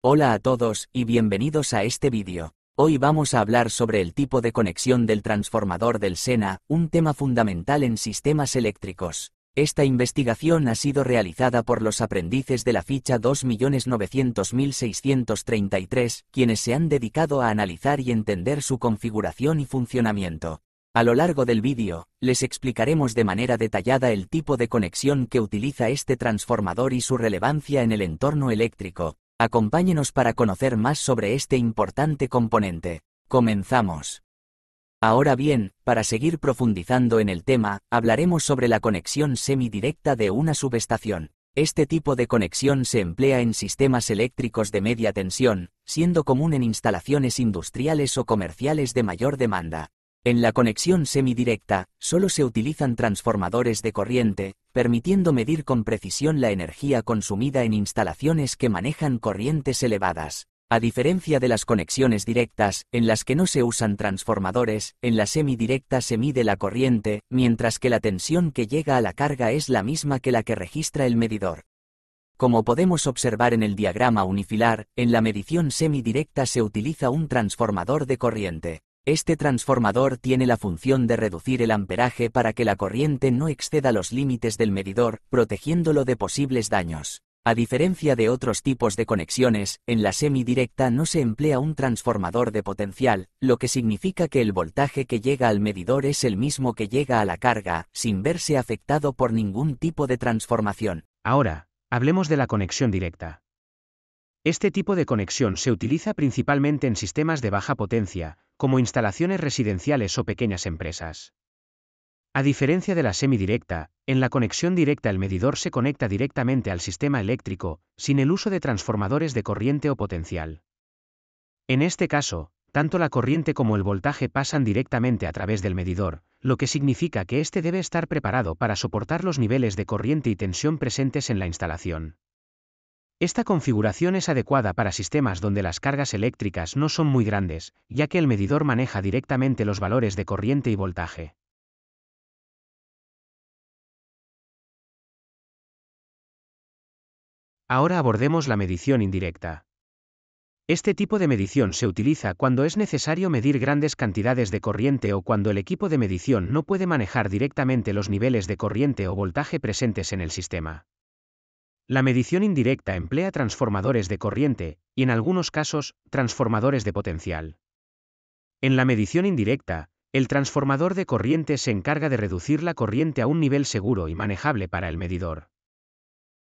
Hola a todos y bienvenidos a este vídeo. Hoy vamos a hablar sobre el tipo de conexión del transformador del SENA, un tema fundamental en sistemas eléctricos. Esta investigación ha sido realizada por los aprendices de la ficha 2.900.633, quienes se han dedicado a analizar y entender su configuración y funcionamiento. A lo largo del vídeo, les explicaremos de manera detallada el tipo de conexión que utiliza este transformador y su relevancia en el entorno eléctrico. Acompáñenos para conocer más sobre este importante componente. Comenzamos. Ahora bien, para seguir profundizando en el tema, hablaremos sobre la conexión semidirecta de una subestación. Este tipo de conexión se emplea en sistemas eléctricos de media tensión, siendo común en instalaciones industriales o comerciales de mayor demanda. En la conexión semidirecta, solo se utilizan transformadores de corriente, permitiendo medir con precisión la energía consumida en instalaciones que manejan corrientes elevadas. A diferencia de las conexiones directas, en las que no se usan transformadores, en la semidirecta se mide la corriente, mientras que la tensión que llega a la carga es la misma que la que registra el medidor. Como podemos observar en el diagrama unifilar, en la medición semidirecta se utiliza un transformador de corriente. Este transformador tiene la función de reducir el amperaje para que la corriente no exceda los límites del medidor, protegiéndolo de posibles daños. A diferencia de otros tipos de conexiones, en la semidirecta no se emplea un transformador de potencial, lo que significa que el voltaje que llega al medidor es el mismo que llega a la carga, sin verse afectado por ningún tipo de transformación. Ahora, hablemos de la conexión directa. Este tipo de conexión se utiliza principalmente en sistemas de baja potencia, como instalaciones residenciales o pequeñas empresas. A diferencia de la semidirecta, en la conexión directa el medidor se conecta directamente al sistema eléctrico, sin el uso de transformadores de corriente o potencial. En este caso, tanto la corriente como el voltaje pasan directamente a través del medidor, lo que significa que éste debe estar preparado para soportar los niveles de corriente y tensión presentes en la instalación. Esta configuración es adecuada para sistemas donde las cargas eléctricas no son muy grandes, ya que el medidor maneja directamente los valores de corriente y voltaje. Ahora abordemos la medición indirecta. Este tipo de medición se utiliza cuando es necesario medir grandes cantidades de corriente o cuando el equipo de medición no puede manejar directamente los niveles de corriente o voltaje presentes en el sistema. La medición indirecta emplea transformadores de corriente, y en algunos casos, transformadores de potencial. En la medición indirecta, el transformador de corriente se encarga de reducir la corriente a un nivel seguro y manejable para el medidor.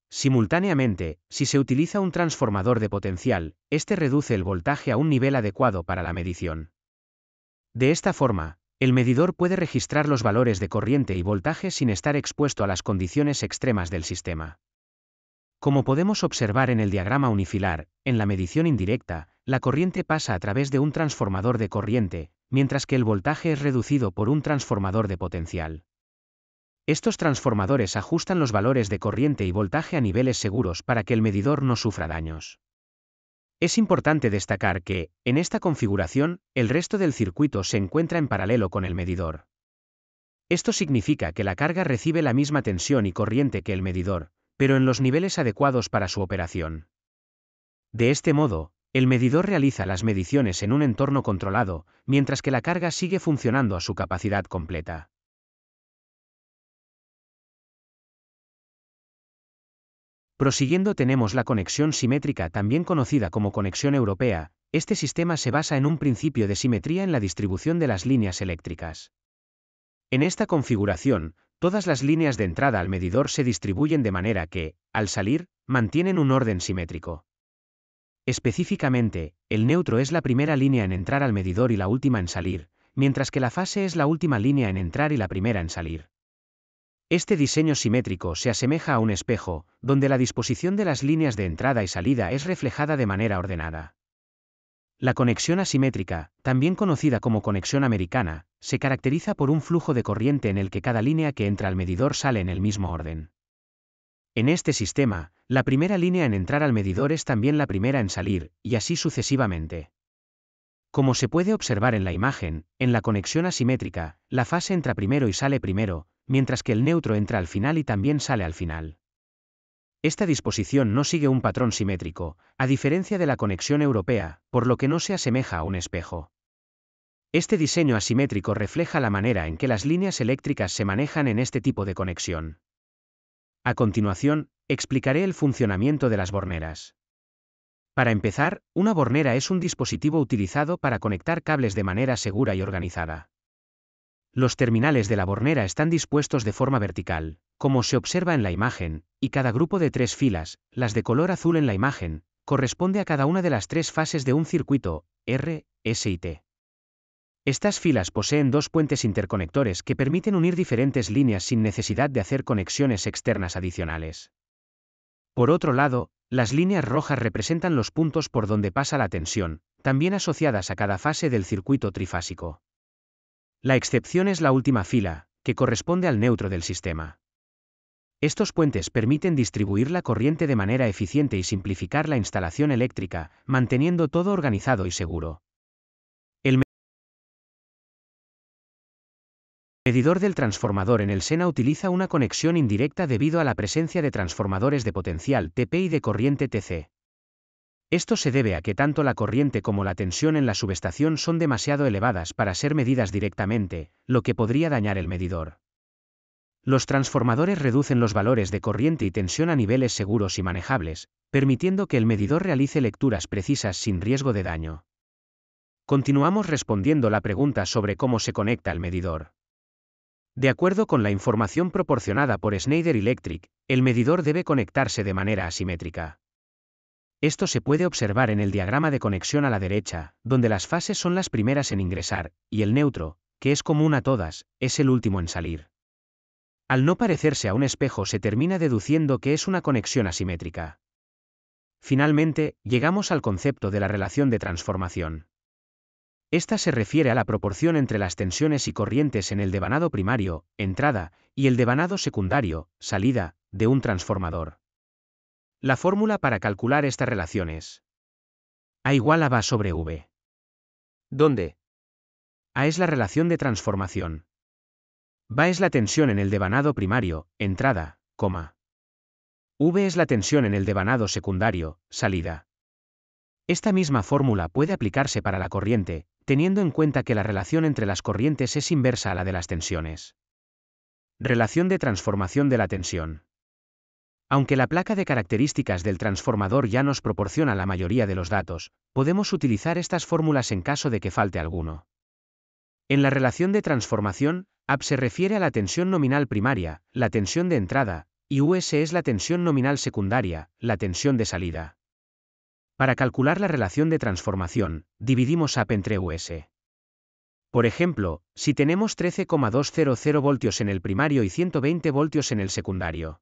Simultáneamente, si se utiliza un transformador de potencial, este reduce el voltaje a un nivel adecuado para la medición. De esta forma, el medidor puede registrar los valores de corriente y voltaje sin estar expuesto a las condiciones extremas del sistema. Como podemos observar en el diagrama unifilar, en la medición indirecta, la corriente pasa a través de un transformador de corriente, mientras que el voltaje es reducido por un transformador de potencial. Estos transformadores ajustan los valores de corriente y voltaje a niveles seguros para que el medidor no sufra daños. Es importante destacar que, en esta configuración, el resto del circuito se encuentra en paralelo con el medidor. Esto significa que la carga recibe la misma tensión y corriente que el medidor, pero en los niveles adecuados para su operación. De este modo, el medidor realiza las mediciones en un entorno controlado, mientras que la carga sigue funcionando a su capacidad completa. Prosiguiendo tenemos la conexión simétrica, también conocida como conexión europea. Este sistema se basa en un principio de simetría en la distribución de las líneas eléctricas. En esta configuración, todas las líneas de entrada al medidor se distribuyen de manera que, al salir, mantienen un orden simétrico. Específicamente, el neutro es la primera línea en entrar al medidor y la última en salir, mientras que la fase es la última línea en entrar y la primera en salir. Este diseño simétrico se asemeja a un espejo, donde la disposición de las líneas de entrada y salida es reflejada de manera ordenada. La conexión asimétrica, también conocida como conexión americana, se caracteriza por un flujo de corriente en el que cada línea que entra al medidor sale en el mismo orden. En este sistema, la primera línea en entrar al medidor es también la primera en salir, y así sucesivamente. Como se puede observar en la imagen, en la conexión asimétrica, la fase entra primero y sale primero, mientras que el neutro entra al final y también sale al final. Esta disposición no sigue un patrón simétrico, a diferencia de la conexión europea, por lo que no se asemeja a un espejo. Este diseño asimétrico refleja la manera en que las líneas eléctricas se manejan en este tipo de conexión. A continuación, explicaré el funcionamiento de las borneras. Para empezar, una bornera es un dispositivo utilizado para conectar cables de manera segura y organizada. Los terminales de la bornera están dispuestos de forma vertical, como se observa en la imagen, y cada grupo de 3 filas, las de color azul en la imagen, corresponde a cada una de las 3 fases de un circuito, R, S y T. Estas filas poseen 2 puentes interconectores que permiten unir diferentes líneas sin necesidad de hacer conexiones externas adicionales. Por otro lado, las líneas rojas representan los puntos por donde pasa la tensión, también asociadas a cada fase del circuito trifásico. La excepción es la última fila, que corresponde al neutro del sistema. Estos puentes permiten distribuir la corriente de manera eficiente y simplificar la instalación eléctrica, manteniendo todo organizado y seguro. El medidor del transformador en el SENA utiliza una conexión indirecta debido a la presencia de transformadores de potencial TP y de corriente TC. Esto se debe a que tanto la corriente como la tensión en la subestación son demasiado elevadas para ser medidas directamente, lo que podría dañar el medidor. Los transformadores reducen los valores de corriente y tensión a niveles seguros y manejables, permitiendo que el medidor realice lecturas precisas sin riesgo de daño. Continuamos respondiendo la pregunta sobre cómo se conecta el medidor. De acuerdo con la información proporcionada por Schneider Electric, el medidor debe conectarse de manera asimétrica. Esto se puede observar en el diagrama de conexión a la derecha, donde las fases son las primeras en ingresar, y el neutro, que es común a todas, es el último en salir. Al no parecerse a un espejo se termina deduciendo que es una conexión asimétrica. Finalmente, llegamos al concepto de la relación de transformación. Esta se refiere a la proporción entre las tensiones y corrientes en el devanado primario, entrada, y el devanado secundario, salida, de un transformador. La fórmula para calcular esta relación es A igual a V sobre V. ¿Dónde? A es la relación de transformación. V es la tensión en el devanado primario, entrada, V es la tensión en el devanado secundario, salida. Esta misma fórmula puede aplicarse para la corriente, teniendo en cuenta que la relación entre las corrientes es inversa a la de las tensiones. Relación de transformación de la tensión. Aunque la placa de características del transformador ya nos proporciona la mayoría de los datos, podemos utilizar estas fórmulas en caso de que falte alguno. En la relación de transformación, AB se refiere a la tensión nominal primaria, la tensión de entrada, y US es la tensión nominal secundaria, la tensión de salida. Para calcular la relación de transformación, dividimos AB entre US. Por ejemplo, si tenemos 13,200 voltios en el primario y 120 voltios en el secundario.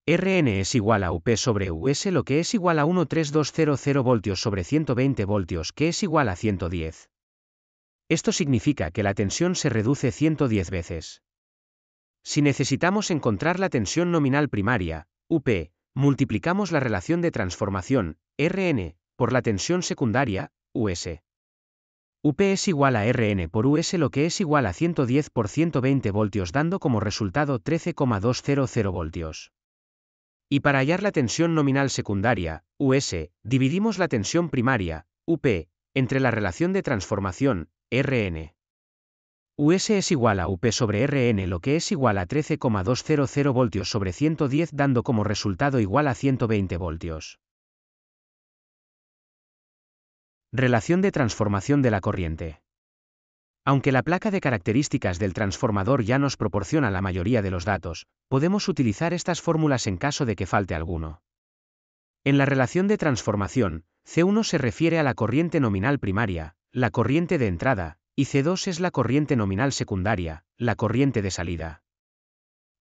Rn es igual a UP sobre US, lo que es igual a 13200 voltios sobre 120 voltios, que es igual a 110. Esto significa que la tensión se reduce 110 veces. Si necesitamos encontrar la tensión nominal primaria, UP, multiplicamos la relación de transformación, Rn, por la tensión secundaria, US. UP es igual a Rn por US, lo que es igual a 110 por 120 voltios, dando como resultado 13,200 voltios. Y para hallar la tensión nominal secundaria, US, dividimos la tensión primaria, UP, entre la relación de transformación, Rn. US es igual a UP sobre Rn, lo que es igual a 13,200 voltios sobre 110, dando como resultado igual a 120 voltios. Relación de transformación de la corriente. Aunque la placa de características del transformador ya nos proporciona la mayoría de los datos, podemos utilizar estas fórmulas en caso de que falte alguno. En la relación de transformación, C1 se refiere a la corriente nominal primaria, la corriente de entrada, y C2 es la corriente nominal secundaria, la corriente de salida.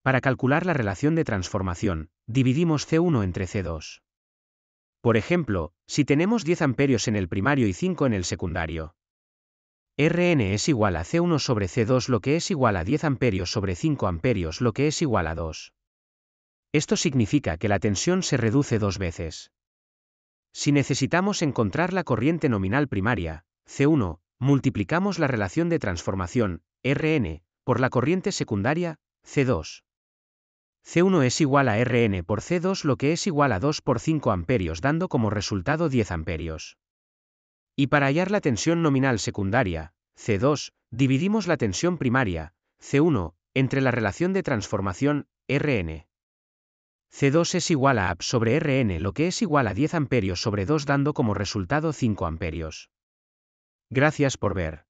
Para calcular la relación de transformación, dividimos C1 entre C2. Por ejemplo, si tenemos 10 amperios en el primario y 5 en el secundario. Rn es igual a C1 sobre C2, lo que es igual a 10 amperios sobre 5 amperios, lo que es igual a 2. Esto significa que la tensión se reduce 2 veces. Si necesitamos encontrar la corriente nominal primaria, C1, multiplicamos la relación de transformación, Rn, por la corriente secundaria, C2. C1 es igual a Rn por C2, lo que es igual a 2 por 5 amperios, dando como resultado 10 amperios. Y para hallar la tensión nominal secundaria, C2, dividimos la tensión primaria, C1, entre la relación de transformación, Rn. C2 es igual a AB sobre Rn, lo que es igual a 10 amperios sobre 2, dando como resultado 5 amperios. Gracias por ver.